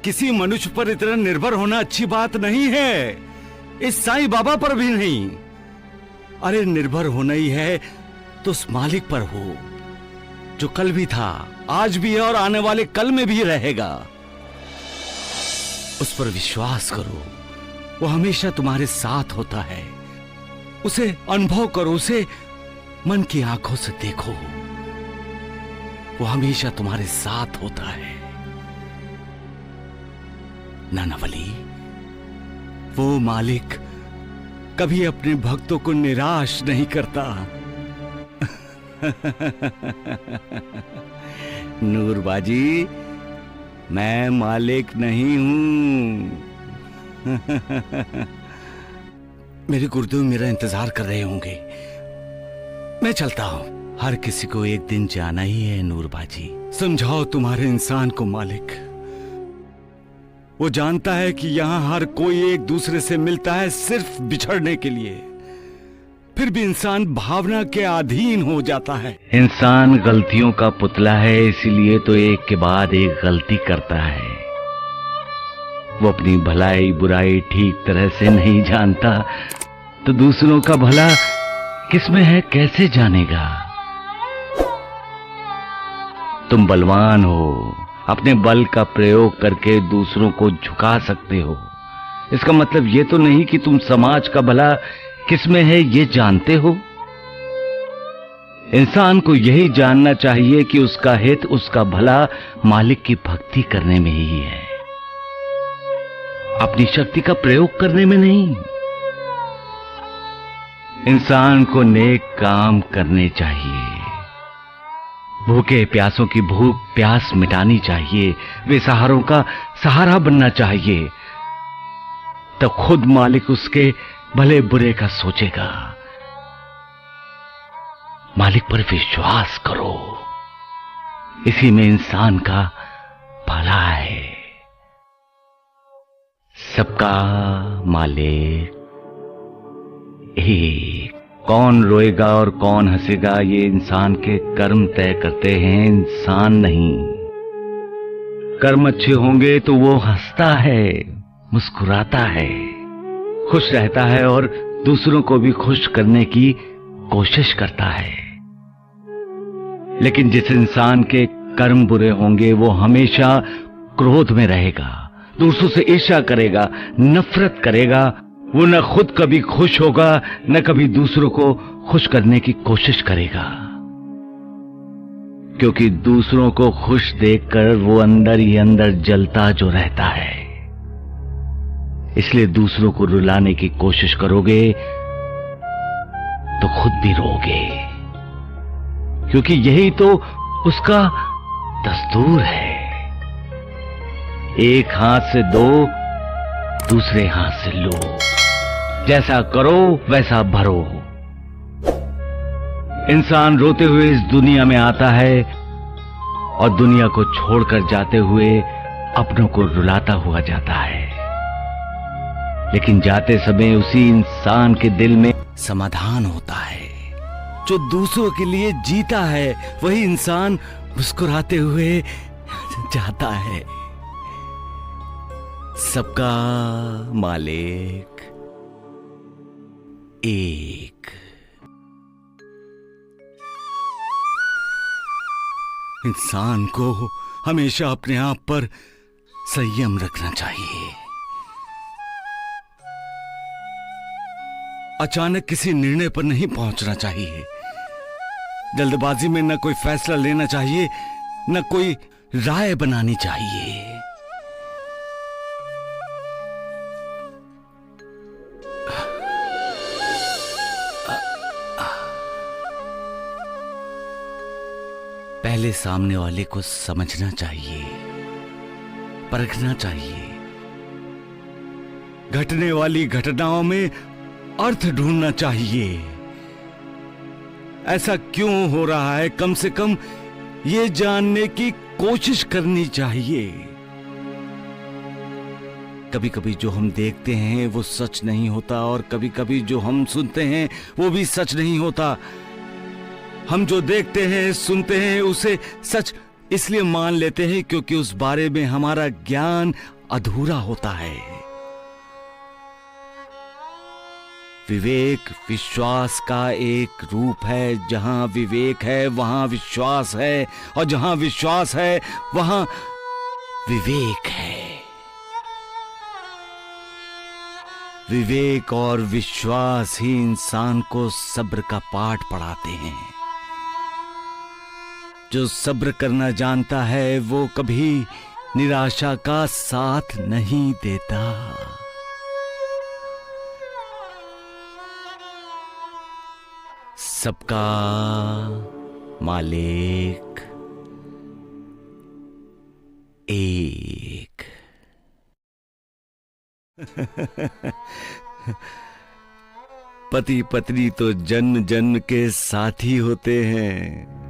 किसी मनुष्य पर इतना निर्भर होना अच्छी बात नहीं है, इस साईं बाबा पर भी नहीं। अरे निर्भर होना ही है तो उस मालिक पर हो जो कल भी था, आज भी है और आने वाले कल में भी रहेगा। उस पर विश्वास करो, वो हमेशा तुम्हारे साथ होता है। उसे अनुभव करो, उसे मन की आंखों से देखो, वो हमेशा तुम्हारे साथ होता है। नानावली, वो मालिक कभी अपने भक्तों को निराश नहीं करता। नूरबाजी, मैं मालिक नहीं हूं। मेरे गुरुदेव मेरा इंतजार कर रहे होंगे, मैं चलता हूं। हर किसी को एक दिन जाना ही है नूरबाजी। समझाओ तुम्हारे इंसान को मालिक। वो जानता है कि यहां हर कोई एक दूसरे से मिलता है सिर्फ बिछड़ने के लिए, फिर भी इंसान भावना के अधीन हो जाता है। इंसान गलतियों का पुतला है, इसीलिए तो एक के बाद एक गलती करता है। वो अपनी भलाई बुराई ठीक तरह से नहीं जानता तो दूसरों का भला किसमें है कैसे जानेगा। तुम बलवान हो, अपने बल का प्रयोग करके दूसरों को झुका सकते हो। इसका मतलब ये तो नहीं कि तुम समाज का भला किसमें है ये जानते हो। इंसान को यही जानना चाहिए कि उसका हित, उसका भला मालिक की भक्ति करने में ही है, अपनी शक्ति का प्रयोग करने में नहीं। इंसान को नेक काम करने चाहिए, भूखे प्यासों की भूख प्यास मिटानी चाहिए, बेसहारों का सहारा बनना चाहिए। तब खुद मालिक उसके भले बुरे का सोचेगा। मालिक पर विश्वास करो, इसी में इंसान का भला है। सबका मालिक एक। कौन रोएगा और कौन हंसेगा ये इंसान के कर्म तय करते हैं, इंसान नहीं। कर्म अच्छे होंगे तो वो हंसता है, मुस्कुराता है, खुश रहता है और दूसरों को भी खुश करने की कोशिश करता है। लेकिन जिस इंसान के कर्म बुरे होंगे वो हमेशा क्रोध में रहेगा, दूसरों से ईर्ष्या करेगा, नफरत करेगा। वो न खुद कभी खुश होगा न कभी दूसरों को खुश करने की कोशिश करेगा, क्योंकि दूसरों को खुश देखकर वो अंदर ही अंदर जलता जो रहता है। इसलिए दूसरों को रुलाने की कोशिश करोगे तो खुद भी रोगे, क्योंकि यही तो उसका दस्तूर है। एक हाथ से दो, दूसरे हाथ से लो, जैसा करो वैसा भरो। इंसान रोते हुए इस दुनिया में आता है और दुनिया को छोड़कर जाते हुए अपनों को रुलाता हुआ जाता है। लेकिन जाते समय उसी इंसान के दिल में समाधान होता है। जो दूसरों के लिए जीता है वही इंसान मुस्कुराते हुए जाता है। सबका मालिक एक। इंसान को हमेशा अपने आप पर संयम रखना चाहिए। अचानक किसी निर्णय पर नहीं पहुंचना चाहिए। जल्दबाजी में न कोई फैसला लेना चाहिए न कोई राय बनानी चाहिए। पहले सामने वाले को समझना चाहिए, परखना चाहिए। घटने वाली घटनाओं में अर्थ ढूंढना चाहिए। ऐसा क्यों हो रहा है, कम से कम ये जानने की कोशिश करनी चाहिए। कभी कभी जो हम देखते हैं वो सच नहीं होता और कभी कभी जो हम सुनते हैं वो भी सच नहीं होता। हम जो देखते हैं सुनते हैं उसे सच इसलिए मान लेते हैं क्योंकि उस बारे में हमारा ज्ञान अधूरा होता है। विवेक विश्वास का एक रूप है। जहां विवेक है वहां विश्वास है, और जहां विश्वास है वहां विवेक है। विवेक और विश्वास ही इंसान को सब्र का पाठ पढ़ाते हैं। जो सब्र करना जानता है वो कभी निराशा का साथ नहीं देता। सबका मालिक एक। पति पत्नी तो जन्म जन्म के साथी होते हैं।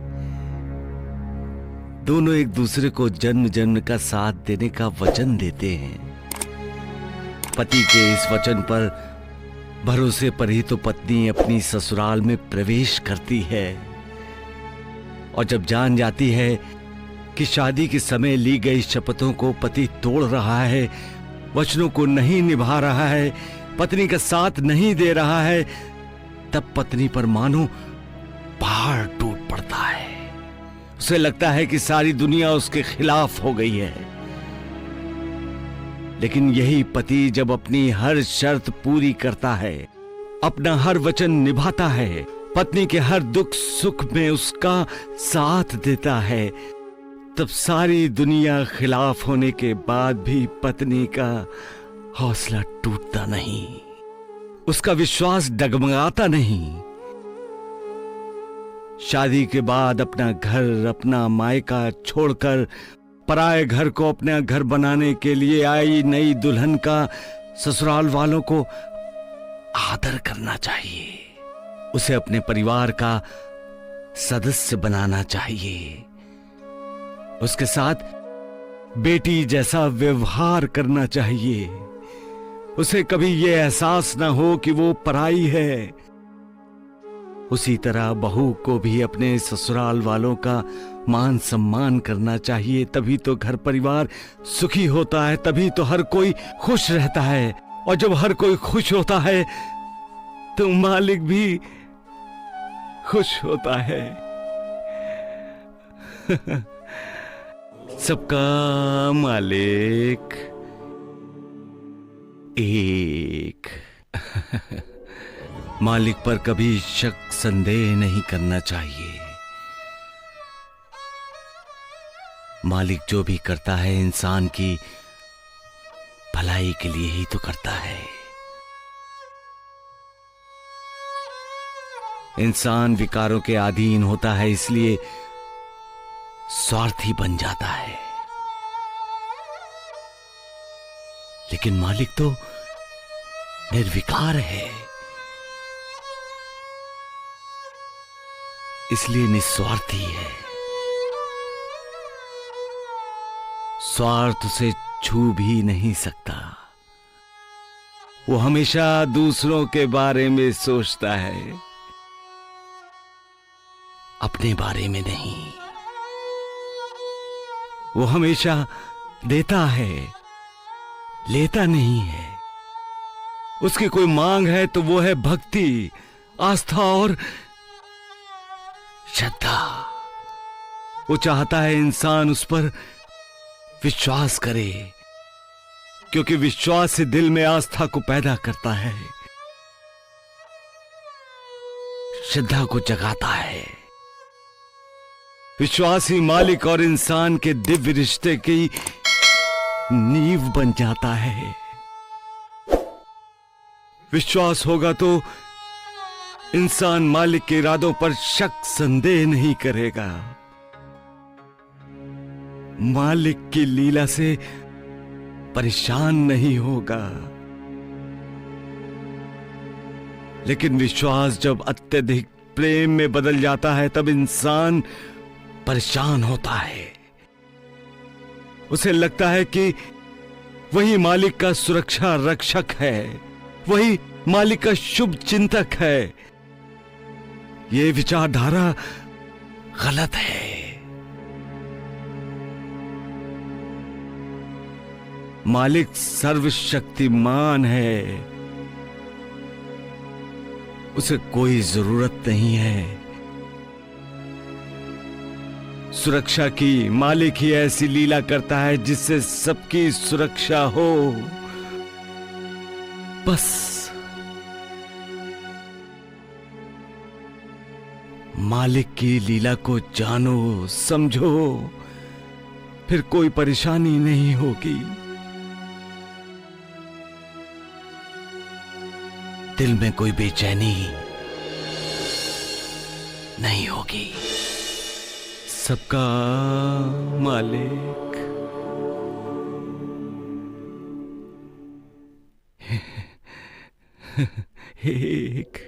दोनों एक दूसरे को जन्म जन्म का साथ देने का वचन देते हैं। पति के इस वचन पर भरोसे पर ही तो पत्नी अपनी ससुराल में प्रवेश करती है, और जब जान जाती है कि शादी के समय ली गई शपथों को पति तोड़ रहा है, वचनों को नहीं निभा रहा है, पत्नी का साथ नहीं दे रहा है, तब पत्नी पर मानो पहाड़ टूट पड़ता है। उसे लगता है कि सारी दुनिया उसके खिलाफ हो गई है। लेकिन यही पति जब अपनी हर शर्त पूरी करता है, अपना हर वचन निभाता है, पत्नी के हर दुख सुख में उसका साथ देता है, तब सारी दुनिया खिलाफ होने के बाद भी पत्नी का हौसला टूटता नहीं, उसका विश्वास डगमगाता नहीं। शादी के बाद अपना घर, अपना मायका छोड़कर पराये घर को अपना घर बनाने के लिए आई नई दुल्हन का ससुराल वालों को आदर करना चाहिए। उसे अपने परिवार का सदस्य बनाना चाहिए। उसके साथ बेटी जैसा व्यवहार करना चाहिए। उसे कभी यह एहसास ना हो कि वो पराई है। उसी तरह बहू को भी अपने ससुराल वालों का मान सम्मान करना चाहिए। तभी तो घर परिवार सुखी होता है, तभी तो हर कोई खुश रहता है, और जब हर कोई खुश होता है तो मालिक भी खुश होता है। सबका मालिक एक। मालिक पर कभी शक संदेह नहीं करना चाहिए। मालिक जो भी करता है इंसान की भलाई के लिए ही तो करता है। इंसान विकारों के अधीन होता है, इसलिए स्वार्थी बन जाता है। लेकिन मालिक तो निर्विकार है, इसलिए निस्वार्थी है। स्वार्थ उसे छू भी नहीं सकता। वो हमेशा दूसरों के बारे में सोचता है, अपने बारे में नहीं। वो हमेशा देता है, लेता नहीं है। उसकी कोई मांग है तो वो है भक्ति, आस्था और श्रद्धा। वो चाहता है इंसान उस पर विश्वास करे, क्योंकि विश्वास से दिल में आस्था को पैदा करता है, श्रद्धा को जगाता है। विश्वास ही मालिक और इंसान के दिव्य रिश्ते की नींव बन जाता है। विश्वास होगा तो इंसान मालिक के इरादों पर शक संदेह नहीं करेगा। मालिक की लीला से परेशान नहीं होगा। लेकिन विश्वास जब अत्यधिक प्रेम में बदल जाता है तब इंसान परेशान होता है। उसे लगता है कि वही मालिक का सुरक्षा रक्षक है, वही मालिक का शुभ चिंतक है। यह विचारधारा गलत है। मालिक सर्वशक्तिमान है, उसे कोई जरूरत नहीं है सुरक्षा की। मालिक ही ऐसी लीला करता है जिससे सबकी सुरक्षा हो। बस मालिक की लीला को जानो, समझो, फिर कोई परेशानी नहीं होगी। दिल में कोई बेचैनी नहीं होगी। सबका मालिक एक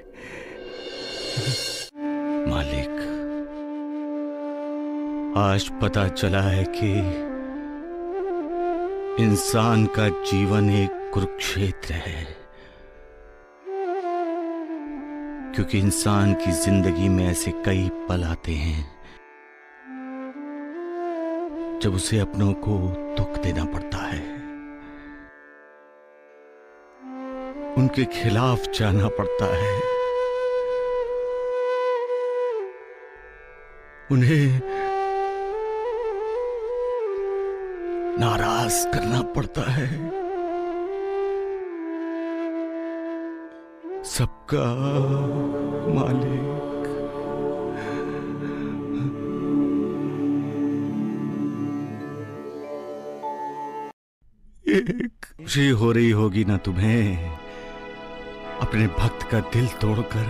मालिक। आज पता चला है कि इंसान का जीवन एक कुरुक्षेत्र है, क्योंकि इंसान की जिंदगी में ऐसे कई पल आते हैं जब उसे अपनों को दुख देना पड़ता है, उनके खिलाफ जाना पड़ता है, उन्हें नाराज करना पड़ता है। सबका मालिक एक। खुशी हो रही होगी ना तुम्हें अपने भक्त का दिल तोड़कर?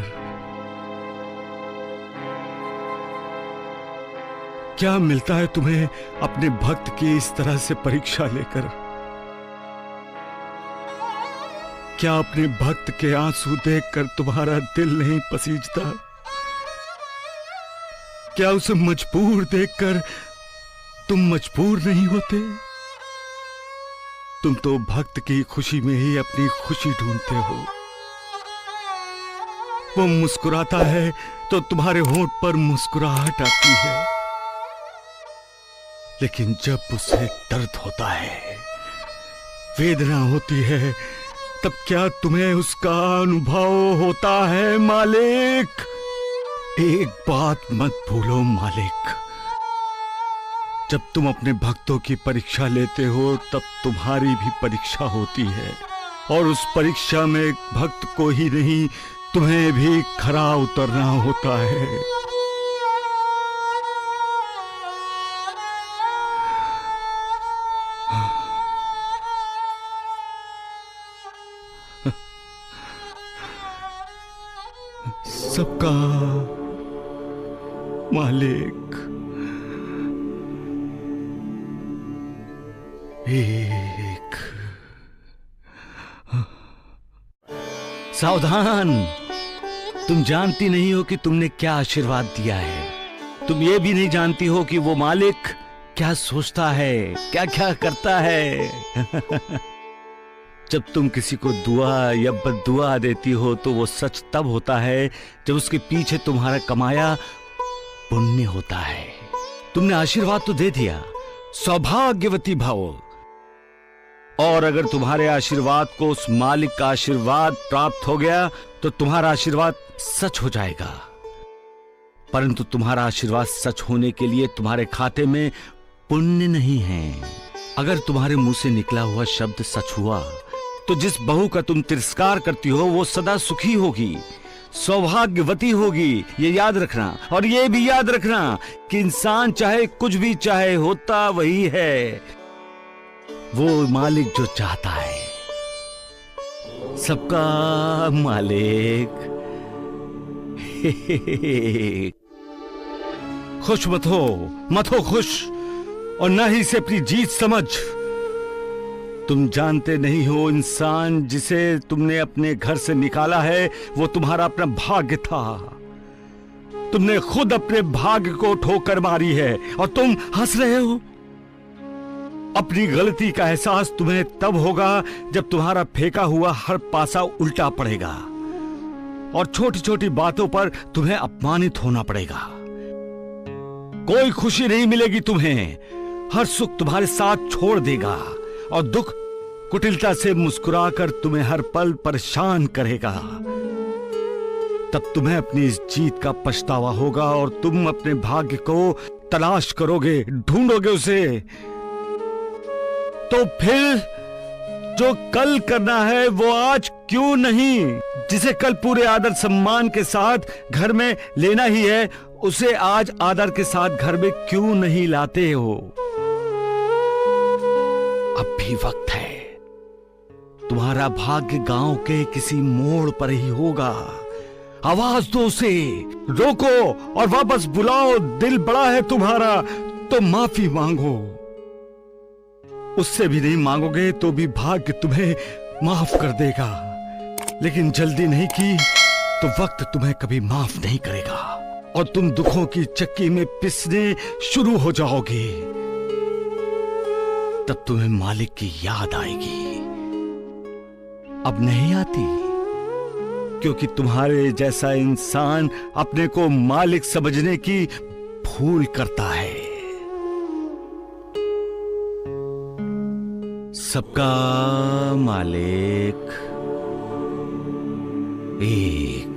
क्या मिलता है तुम्हें अपने भक्त की इस तरह से परीक्षा लेकर? क्या अपने भक्त के आंसू देखकर तुम्हारा दिल नहीं पसीजता? क्या उसे मजबूर देखकर तुम मजबूर नहीं होते? तुम तो भक्त की खुशी में ही अपनी खुशी ढूंढते हो। वो मुस्कुराता है तो तुम्हारे होंठ पर मुस्कुराहट आती है, लेकिन जब उसे दर्द होता है, वेदना होती है, तब क्या तुम्हें उसका अनुभव होता है मालिक? एक बात मत भूलो मालिक, जब तुम अपने भक्तों की परीक्षा लेते हो तब तुम्हारी भी परीक्षा होती है, और उस परीक्षा में भक्त को ही नहीं तुम्हें भी खरा उतरना होता है। सबका मालिक एक। सावधान, तुम जानती नहीं हो कि तुमने क्या आशीर्वाद दिया है। तुम ये भी नहीं जानती हो कि वो मालिक क्या सोचता है, क्या क्या करता है। जब तुम किसी को दुआ या बद्दुआ देती हो तो वो सच तब होता है जब उसके पीछे तुम्हारा कमाया पुण्य होता है। तुमने आशीर्वाद तो दे दिया, सौभाग्यवती भव, और अगर तुम्हारे आशीर्वाद को उस मालिक का आशीर्वाद प्राप्त हो गया तो तुम्हारा आशीर्वाद सच हो जाएगा। परंतु तुम्हारा आशीर्वाद सच होने के लिए तुम्हारे खाते में पुण्य नहीं है। अगर तुम्हारे मुंह से निकला हुआ शब्द सच हुआ तो जिस बहू का तुम तिरस्कार करती हो वो सदा सुखी होगी, सौभाग्यवती होगी। ये याद रखना, और ये भी याद रखना कि इंसान चाहे कुछ भी चाहे, होता वही है वो मालिक जो चाहता है। सबका मालिक। खुश मत हो खुश, और ना ही इसे अपनी जीत समझ। तुम जानते नहीं हो इंसान जिसे तुमने अपने घर से निकाला है वो तुम्हारा अपना भाग्य था। तुमने खुद अपने भाग्य को ठोकर मारी है और तुम हंस रहे हो। अपनी गलती का एहसास तुम्हें तब होगा जब तुम्हारा फेंका हुआ हर पासा उल्टा पड़ेगा और छोटी छोटी बातों पर तुम्हें अपमानित होना पड़ेगा। कोई खुशी नहीं मिलेगी तुम्हें, हर सुख तुम्हारे साथ छोड़ देगा और दुख कुटिलता से मुस्कुराकर तुम्हें हर पल परेशान करेगा, तब तुम्हें अपनी इस जीत का पछतावा होगा और तुम अपने भाग्य को तलाश करोगे, ढूंढोगे उसे। तो फिर जो कल करना है वो आज क्यों नहीं? जिसे कल पूरे आदर सम्मान के साथ घर में लेना ही है, उसे आज आदर के साथ घर में क्यों नहीं लाते हो? अब भी वक्त है। तुम्हारा भाग्य गांव के किसी मोड़ पर ही होगा। आवाज दो उसे, रोको और वापस बुलाओ। दिल बड़ा है तुम्हारा तो माफी मांगो। उससे भी नहीं मांगोगे तो भी भाग्य तुम्हें माफ कर देगा, लेकिन जल्दी नहीं की तो वक्त तुम्हें कभी माफ नहीं करेगा और तुम दुखों की चक्की में पिसने शुरू हो जाओगे। तब तुम्हें मालिक की याद आएगी। अब नहीं आती, क्योंकि तुम्हारे जैसा इंसान अपने को मालिक समझने की भूल करता है। सबका मालिक एक।